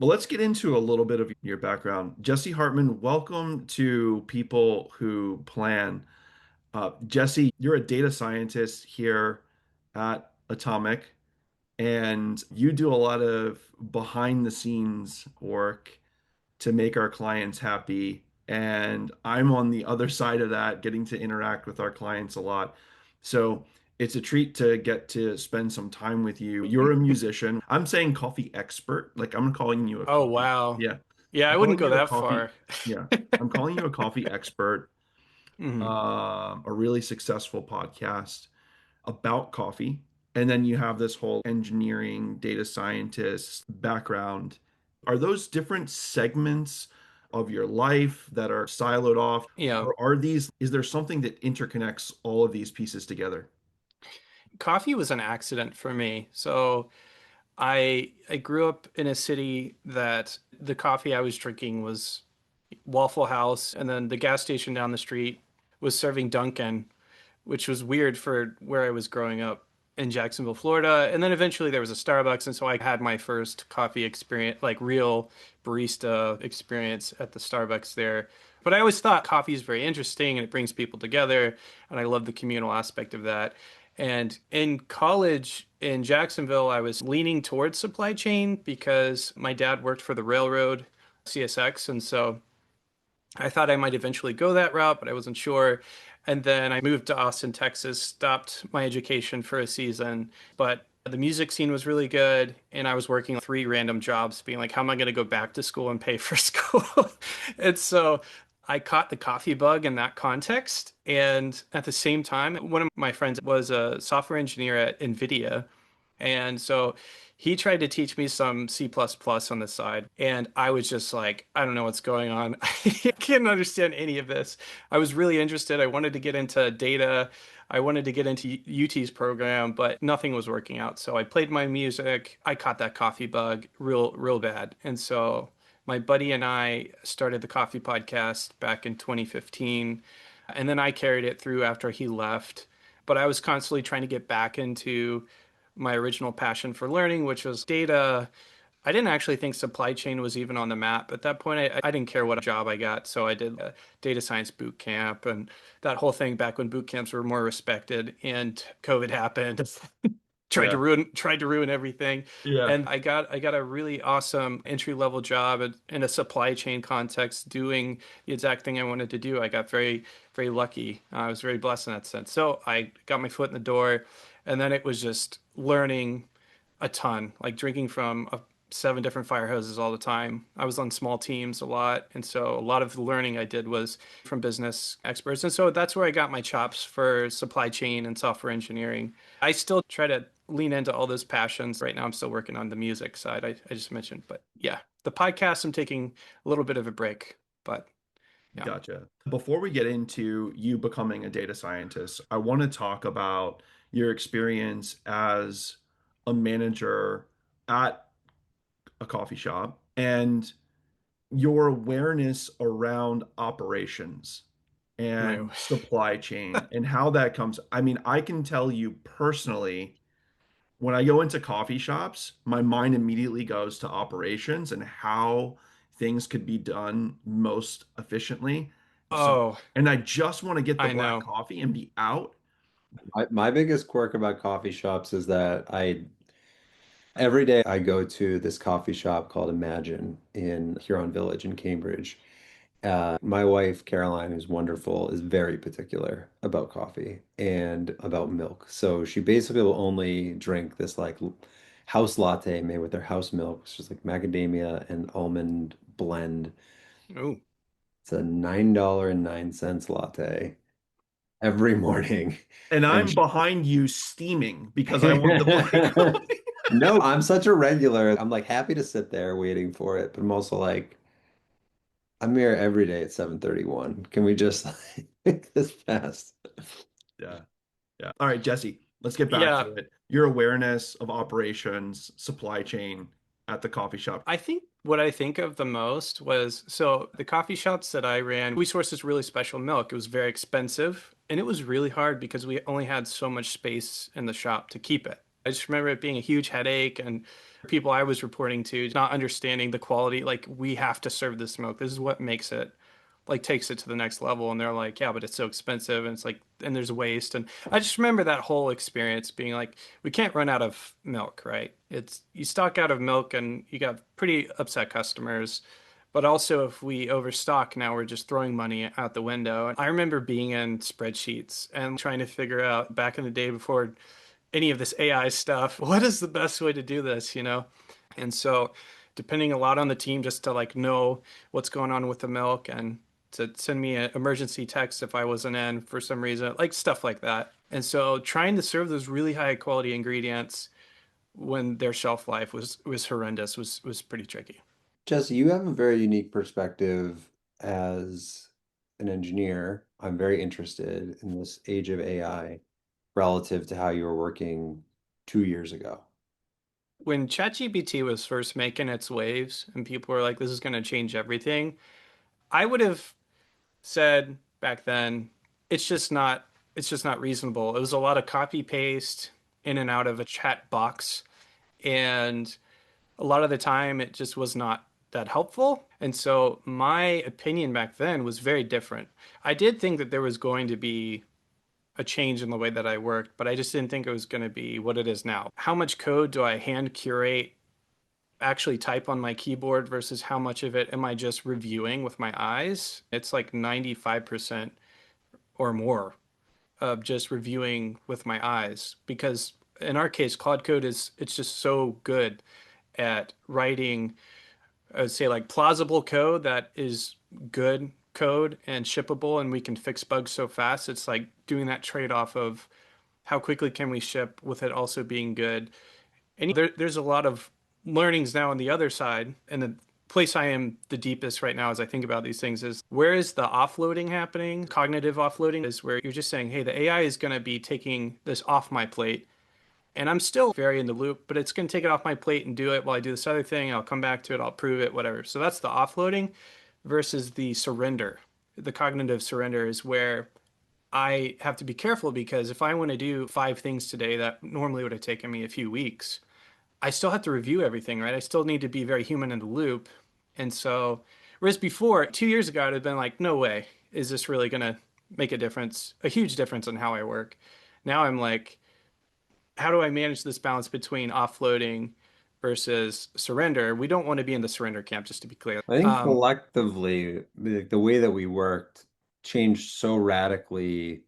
Well, let's get into a little bit of your background. Jesse Hartman, welcome to People Who Plan. Jesse, you're a data scientist here at Atomic, and you do a lot of behind the scenes work to make our clients happy. And I'm on the other side of that, getting to interact with our clients a lot. So it's a treat to get to spend some time with you. You're a musician. I'm saying coffee expert. Like I'm calling you a Oh, coffee. wow. Yeah. Yeah, I'm I wouldn't calling go you a that coffee. far. Yeah. I'm calling you a coffee expert. Mhm. A really successful podcast about coffee. And then you have this whole engineering, data scientist background. Are those different segments of your life that are siloed off? Yeah, Or is there something that interconnects all of these pieces together? coffee was an accident for me. So I grew up in a city that the coffee I was drinking was Waffle House, and then the gas station down the street was serving Dunkin', which was weird for where I was growing up in Jacksonville, Florida. And then eventually there was a Starbucks, and so I had my first coffee experience, like real barista experience at the Starbucks there. But I always thought coffee is very interesting and it brings people together, and I love the communal aspect of that. And in college in Jacksonville, I was leaning towards supply chain because my dad worked for the railroad, CSX, and so I thought I might eventually go that route, but I wasn't sure. And then I moved to Austin, Texas, stopped my education for a season, but the music scene was really good. And I was working three random jobs, being like, how am I going to go back to school and pay for school? And so I caught the coffee bug in that context. And at the same time, one of my friends was a software engineer at NVIDIA. And so he tried to teach me some C++ plus plus on the side. And I was just like, I don't know what's going on. I can't understand any of this. I was really interested. I wanted to get into data. I wanted to get into UT's program, but nothing was working out. So I played my music. I caught that coffee bug real bad. And so my buddy and I started the coffee podcast back in 2015. And then I carried it through after he left. But I was constantly trying to get back into my original passion for learning, which was data. I didn't actually think supply chain was even on the map. At that point, I didn't care what job I got. So I did a data science boot camp and that whole thing back when boot camps were more respected and COVID happened. Yeah. Tried to ruin everything. Yeah. And I got a really awesome entry level job in a supply chain context doing the exact thing I wanted to do. I got very lucky. I was very blessed in that sense. So I got my foot in the door, and then it was just learning a ton, like drinking from seven different fire hoses all the time. I was on small teams a lot, and so a lot of the learning I did was from business experts. And so that's where I got my chops for supply chain and software engineering. I still try to lean into all those passions. Right now, I'm still working on the music side I just mentioned. But yeah, the podcast, I'm taking a little bit of a break. But yeah, Gotcha. Before we get into you becoming a data scientist, I want to talk about your experience as a manager at a coffee shop and your awareness around operations my and supply chain and how that comes. I mean, I can tell you personally, when I go into coffee shops, my mind immediately goes to operations and how things could be done most efficiently. So, oh, and I just want to get the I black know. coffee and be out. My biggest quirk about coffee shops is that I every day I go to this coffee shop called Imagine in Huron Village in Cambridge. My wife, Caroline, who's wonderful, is very particular about coffee and about milk. So she basically will only drink this like house latte made with their house milk, which is like macadamia and almond blend. Oh, It's a $9.09 latte every morning. And And I'm behind you steaming because I want the black coffee. no, I'm such a regular. I'm like happy to sit there waiting for it, but I'm also like, I'm here every day at 7:31. Can we just like make this fast? Yeah. Yeah. All right, Jesse, let's get back yeah. to it. Your awareness of operations, supply chain at the coffee shop. I think what I think of the most was so the coffee shops that I ran, we sourced this really special milk. It was very expensive and it was really hard because we only had so much space in the shop to keep it. I just remember it being a huge headache and people I was reporting to not understanding the quality. Like, we have to serve this milk. This is what makes it, like, takes it to the next level. And they're like, yeah, but it's so expensive. And it's like, and there's waste. And I just remember that whole experience being like, we can't run out of milk, right? It's, you stock out of milk and you got pretty upset customers. But also, if we overstock, now we're just throwing money out the window. And I remember being in spreadsheets and trying to figure out back in the day before any of this AI stuff, what is the best way to do this, you know? And so, depending a lot on the team just to like know what's going on with the milk and to send me an emergency text if I wasn't in for some reason, like stuff like that. And so, trying to serve those really high quality ingredients when their shelf life was horrendous was pretty tricky. Jesse, you have a very unique perspective as an engineer. I'm very interested in this age of AI relative to how you were working 2 years ago. When ChatGPT was first making its waves and people were like, this is going to change everything, I would have said back then, it's just not reasonable. It was a lot of copy paste in and out of a chat box, and a lot of the time it just was not that helpful. And so my opinion back then was very different. I did think that there was going to be a change in the way that I worked, but I just didn't think it was going to be what it is now. How much code do I hand curate, actually type on my keyboard versus how much of it am I just reviewing with my eyes? It's like 95% or more of just reviewing with my eyes because in our case, Claude Code is it's just so good at writing, I would say like plausible code that is good code and shippable, and we can fix bugs so fast. It's like doing that trade-off of how quickly can we ship with it also being good. And there's a lot of learnings now on the other side. And the place I am the deepest right now as I think about these things is where is the offloading happening? Cognitive offloading is where you're just saying, hey, the AI is going to be taking this off my plate. And I'm still very in the loop, but it's going to take it off my plate and do it while I do this other thing. I'll come back to it, I'll prove it, whatever. So that's the offloading versus the surrender. The cognitive surrender is where I have to be careful because if I want to do 5 things today that normally would have taken me a few weeks, I still have to review everything, right? I still need to be very human in the loop. And so, whereas before, 2 years ago, I'd have been like, no way is this really going to make a difference, a huge difference in how I work. Now I'm like, how do I manage this balance between offloading versus surrender? We don't want to be in the surrender camp, just to be clear. I think collectively, the way that we worked changed so radically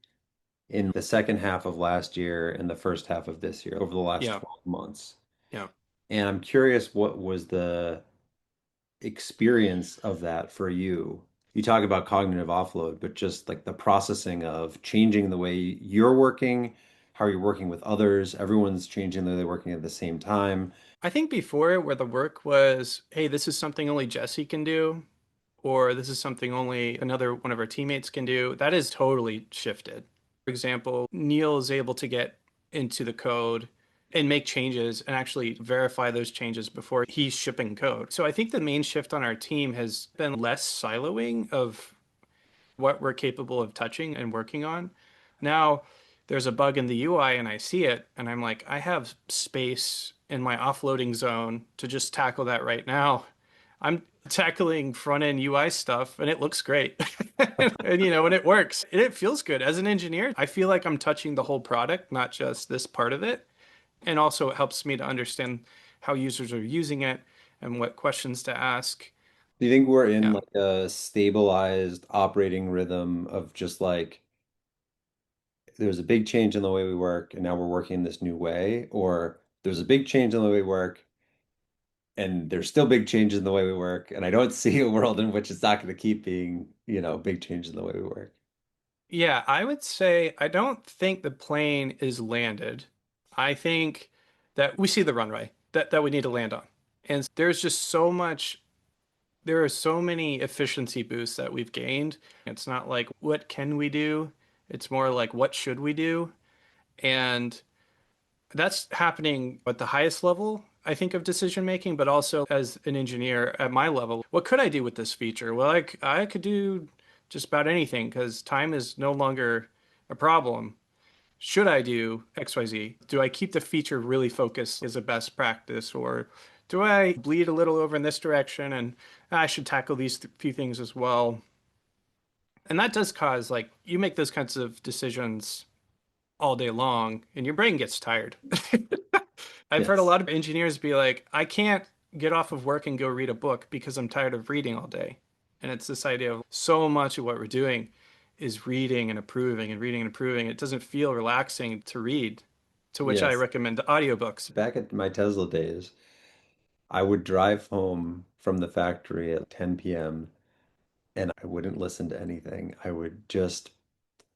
in the second half of last year and the first half of this year, over the last Yeah, 12 months. yeah. And I'm curious, what was the experience of that for you? You talk about cognitive offload, but just like the processing of changing the way you're working, how you're working with others, everyone's changing the way they're working at the same time. I think before where the work was, hey, this is something only Jesse can do, or this is something only another one of our teammates can do, that has totally shifted. For example, Neil is able to get into the code and make changes and actually verify those changes before he's shipping code. So I think the main shift on our team has been less siloing of what we're capable of touching and working on. Now there's a bug in the UI and I see it and I'm like, I have space in my offloading zone to just tackle that right now. I'm tackling front end UI stuff and it looks great. And and it works. And it feels good. As an engineer, I feel like I'm touching the whole product, not just this part of it. And also it helps me to understand how users are using it and what questions to ask. Do you think we're in Yeah. like a stabilized operating rhythm of just like there's a big change in the way we work and now we're working this new way, or there's a big change in the way we work and there's still big changes in the way we work, and I don't see a world in which it's not going to keep being, big changes in the way we work. Yeah, I would say I don't think the plane is landed. I think that we see the runway that we need to land on. And there's just so much, there are so many efficiency boosts that we've gained. It's not like what can we do? It's more like what should we do? And that's happening at the highest level, I think, of decision making, but also as an engineer at my level. What could I do with this feature? Well, I could do just about anything because time is no longer a problem. should I do XYZ? Do I keep the feature really focused as a best practice, or do I bleed a little over in this direction and I should tackle these few things as well? And that does cause, like, you make those kinds of decisions all day long and your brain gets tired. I've heard a Yes. lot of engineers be like, I can't get off of work and go read a book because I'm tired of reading all day. And it's this idea of so much of what we're doing is reading and approving and reading and approving. It doesn't feel relaxing to read, to which I Yes. recommend audiobooks. Back at my Tesla days, I would drive home from the factory at 10 p.m. and I wouldn't listen to anything. I would just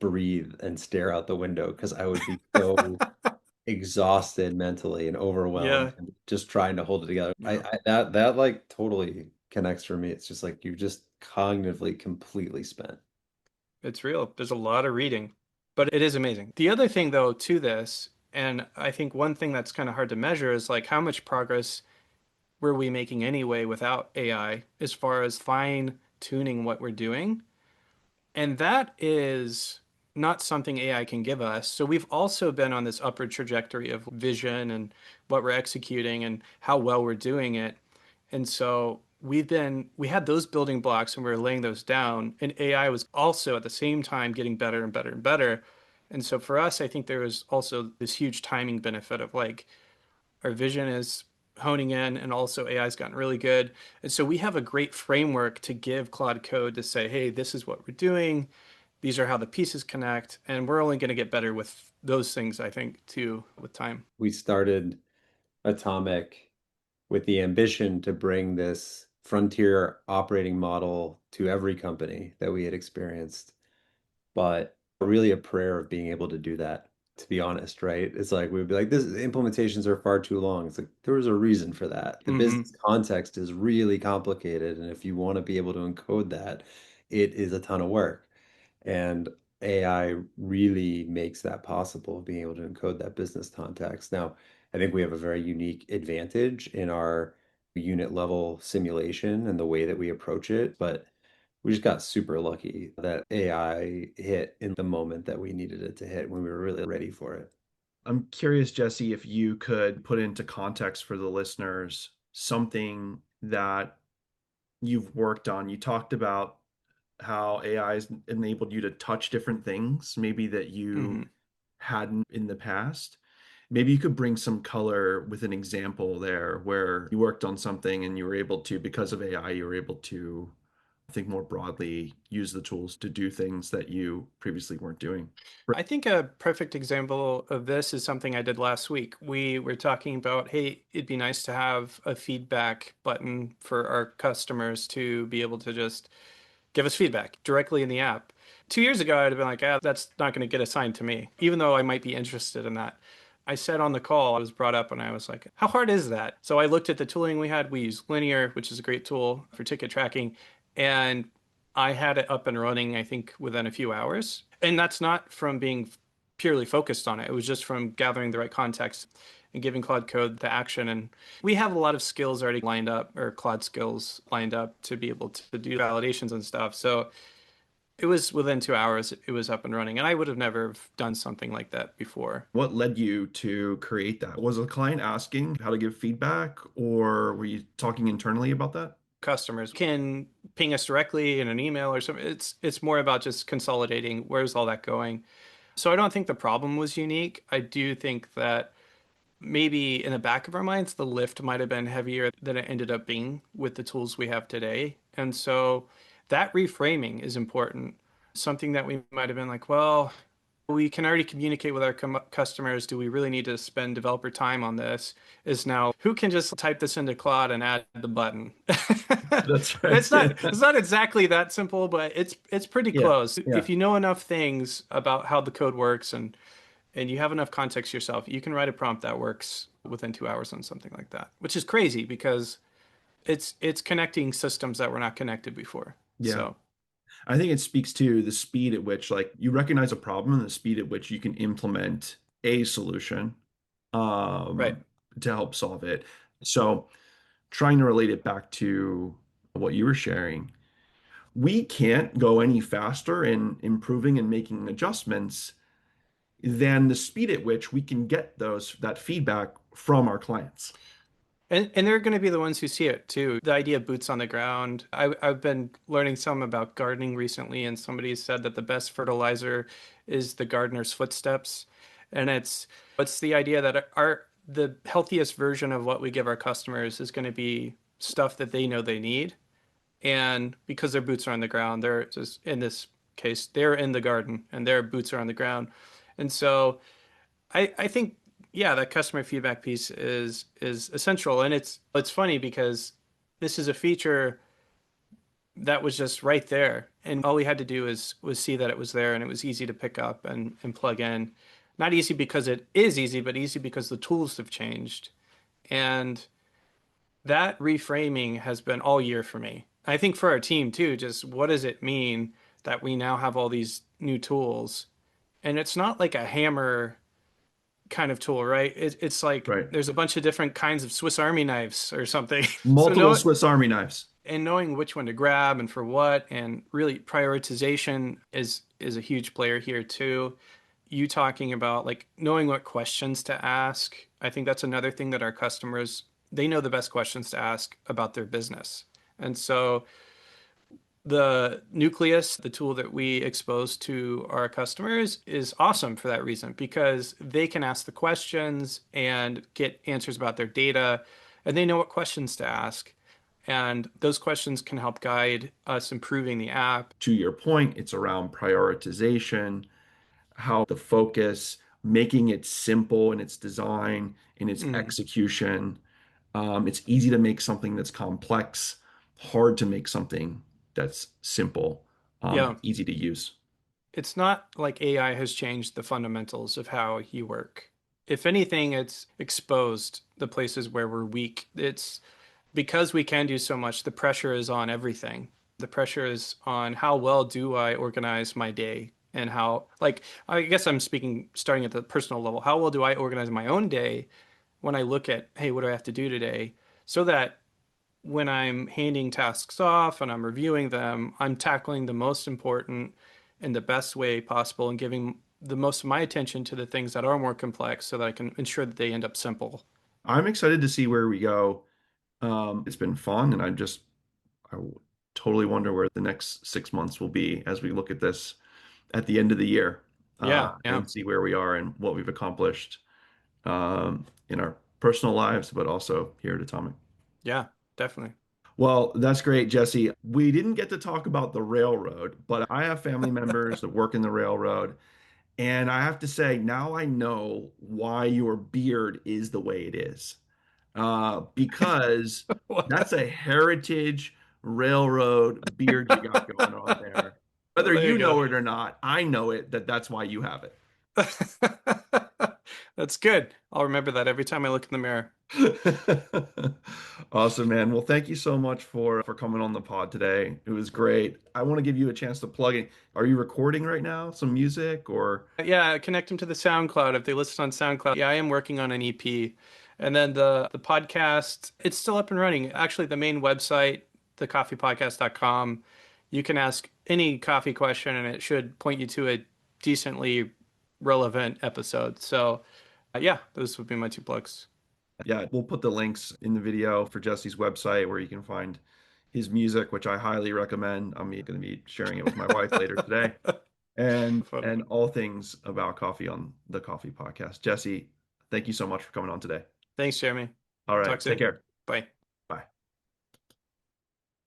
breathe and stare out the window because I would be so exhausted mentally and overwhelmed Yeah, and just trying to hold it together. Yeah. That like totally connects for me. It's just like you just cognitively completely spent. it's real. There's a lot of reading, but it is amazing. The other thing, though, to this, and I think one thing that's kind of hard to measure is like how much progress were we making anyway without AI as far as fine tuning what we're doing. And that is not something AI can give us. So we've also been on this upward trajectory of vision and what we're executing and how well we're doing it. And so we had those building blocks and we were laying those down. And AI was also at the same time getting better and better and better. And so for us, I think there was also this huge timing benefit of like our vision is honing in and also AI's gotten really good. And so we have a great framework to give Claude Code to say, hey, this is what we're doing. These are how the pieces connect. And we're only going to get better with those things, I think, too, with time. We started Atomic with the ambition to bring this frontier operating model to every company that we had experienced, but really a prayer of being able to do that, to be honest, right? It's like we'd be like, this implementations are far too long. It's like there was a reason for that. The Mm-hmm. business context is really complicated, and if you want to be able to encode that, it is a ton of work. And AI really makes that possible, being able to encode that business context. Now, I think we have a very unique advantage in our unit level simulation and the way that we approach it, but we just got super lucky that AI hit in the moment that we needed it to hit when we were really ready for it. I'm curious, Jesse, if you could put into context for the listeners something that you've worked on. You talked about how AI has enabled you to touch different things, maybe that you Mm-hmm. hadn't in the past. Maybe you could bring some color with an example there where you worked on something and you were able to, because of AI, you were able to think more broadly, use the tools to do things that you previously weren't doing. I think a perfect example of this is something I did last week. We were talking about, hey, it'd be nice to have a feedback button for our customers to be able to just give us feedback directly in the app. 2 years ago, I'd have been like, ah, that's not going to get assigned to me, even though I might be interested in that. I said on the call, I was brought up and I was like, how hard is that? So I looked at the tooling we had. We use Linear, which is a great tool for ticket tracking. And I had it up and running, I think, within a few hours. And that's not from being purely focused on it. It was just from gathering the right context and giving Claude Code the action. And we have a lot of skills already lined up, or Claude skills lined up to be able to do validations and stuff. So it was within 2 hours, it was up and running. And I would have never done something like that before. What led you to create that? Was the client asking how to give feedback, or were you talking internally about that? Customers can ping us directly in an email or something. It's more about just consolidating where's all that going. So I don't think the problem was unique. I do think that maybe in the back of our minds, the lift might have been heavier than it ended up being with the tools we have today. And so that reframing is important. Something that we might have been like, well, we can already communicate with our customers. Do we really need to spend developer time on this? Is now who can just type this into Claude and add the button? That's right. It's not exactly that simple, but it's pretty Yeah. close. Yeah. If you know enough things about how the code works and you have enough context yourself, you can write a prompt that works within 2 hours on something like that, which is crazy because it's connecting systems that were not connected before. Yeah. So, I think it speaks to the speed at which, like, you recognize a problem and the speed at which you can implement a solution right. um, to help solve it. So, trying to relate it back to what you were sharing, we can't go any faster in improving and making adjustments than the speed at which we can get that feedback from our clients. And they're going to be the ones who see it too. The idea of boots on the ground. I've been learning some about gardening recently, and somebody said that the best fertilizer is the gardener's footsteps. And it's the idea that the healthiest version of what we give our customers is going to be stuff that they know they need. And because their boots are on the ground, they're just in this case, they're in the garden and their boots are on the ground. And so I think yeah, that customer feedback piece is essential, and it's funny because this is a feature that was just right there, and all we had to do was see that it was there, and it was easy to pick up and plug in. Not easy because it is easy, but easy because the tools have changed, and that reframing has been all year for me. I think for our team too, just what does it mean that we now have all these new tools, and it's not like a hammer kind of tool, right? It's like Right. there's a bunch of different kinds of Swiss Army knives or something. So Multiple Swiss Army knives. knowing which one to grab and for what, and really prioritization is a huge player here too. You talking about like knowing what questions to ask. I think that's another thing that our customers, they know the best questions to ask about their business. And so the Nucleus, the tool that we expose to our customers, is awesome for that reason because they can ask the questions and get answers about their data, and they know what questions to ask. And those questions can help guide us improving the app. To your point, it's around prioritization, how the focus, making it simple in its design, in its Mm, execution. It's easy to make something that's complex, hard to make something that's simple, yeah. easy to use. It's not like AI has changed the fundamentals of how you work. If anything, it's exposed the places where we're weak. It's because we can do so much, the pressure is on everything. The pressure is on how well do I organize my day and how, like, I guess I'm speaking starting at the personal level. How well do I organize my own day when I look at, hey, what do I have to do today? So that when I'm handing tasks off and I'm reviewing them, I'm tackling the most important in the best way possible and giving the most of my attention to the things that are more complex so that I can ensure that they end up simple. I'm excited to see where we go. It's been fun, and I totally wonder where the next 6 months will be as we look at this at the end of the year, Yeah, yeah, and see where we are and what we've accomplished in our personal lives, but also here at Atomic. yeah, definitely. Well, that's great, Jesse. We didn't get to talk about the railroad, but I have family members that work in the railroad. And I have to say, now I know why your beard is the way it is. Because that's a heritage railroad beard you got going on there. Well, Whether there you you go. know it or not, I know it that that's why you have it. That's good. I'll remember that every time I look in the mirror. Awesome, man. Well, thank you so much for coming on the pod today. It was great. I want to give you a chance to plug in. Are you recording right now? Some music or? Yeah, connect them to the SoundCloud if they listen on SoundCloud. Yeah, I am working on an EP. And then the podcast, it's still up and running. Actually, the main website, thecoffeepodcast.com, you can ask any coffee question and it should point you to a decently relevant episode. So, yeah, those would be my two plugs. Yeah, we'll put the links in the video for Jesse's website where you can find his music, which I highly recommend. I'm going to be sharing it with my wife later today, Fun. and all things about coffee on the Coffee Podcast. Jesse, thank you so much for coming on today. Thanks, Jeremy. All Talk right, take soon. care. Bye.